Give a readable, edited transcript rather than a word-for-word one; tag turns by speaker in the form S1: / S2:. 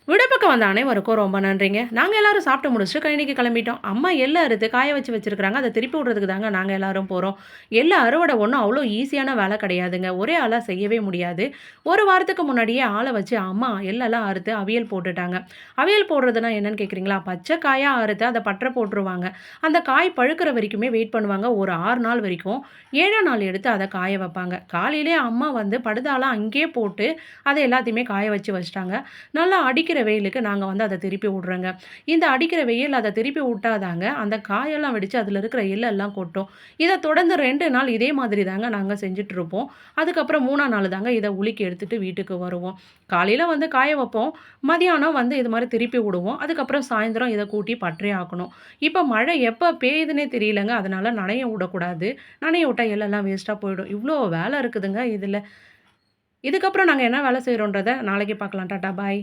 S1: விடுப்புக்கு வந்த அனைவருக்கும் ரொம்ப நன்றிங்க. நாங்க எல்லாரும் சாப்பிட்டு முடிச்சுட்டு கழனிக்கு கிளம்பிட்டோம். அம்மா எள்ள அறுத்து காய வச்சு வச்சிருக்காங்க. அத திருப்பி விடுறதுக்கு தாங்க நாங்க எல்லாரும் போறோம். எள்ள அறுவடை ஒண்ணும் அவ்வளோ ஈஸியான வேலை கிடையாதுங்க. ஒரே ஆளா செய்யவே முடியாது. 1 வாரத்துக்கு முன்னாடியே ஆள வச்சு அம்மா எள்ளெல்லாம் அறுத்து அவியல் போட்டுட்டாங்க. அவியல் போடுறதுன்னா என்னன்னு கேட்குறீங்களா? பச்சை காயா அறுத்து அத பட்ற போட்டுருவாங்க. அந்த காய் பழுக்கிற வரைக்குமே வெயிட் பண்ணுவாங்க. ஒரு 6 நாள் வரைக்கும். 7ஆம் நாள் எடுத்து அத காய வைப்பாங்க. காலையிலே அம்மா வந்து படுதாலாம் அங்கேயே போட்டு அத எல்லாத்தையுமே காய வச்சு வச்சுட்டாங்க. நல்லா அடிக்கிற வெயிலுக்கு நாங்க வந்து அத திருப்பி விடுறோங்க. இந்த அடிக்கிற வெயில் அத திருப்பி விட்டா தாங்க, அந்த காயெல்லாம் வெடிச்சு அதில இருக்கிற எள்ளெல்லாம் கொட்டும். இத தொடர்ந்து 2 நாள் இதே மாதிரி தாங்க நாங்க செஞ்சுட்டுருப்போம். அதுக்கப்புறம் 3ஆம் நாள் தாங்க இத உலுக்கி எடுத்துட்டு வீட்டுக்கு வருவோம். காலையில வந்து காய வைப்போம். மதியானம் வந்து இது மாரி திருப்பி விடுவோம். அதுக்கப்புறம் சாயந்தரம் இத கூட்டி பட்டறை ஆக்கணும். இப்ப மழை எப்ப பெய்யுதுன்னே தெரியலங்க. அதனால நனைய விடக்கூடாது. நனைய விட்டா எள்ளெல்லாம் வேஸ்ட்டா போயிடும். இவ்ளோ வேல இருக்குதுங்க இதுல. இதுக்கப்புறம் நாங்க என்ன வேலை செய்றோன்றத நாளைக்கு பார்க்கலாம். டாடா பாய்.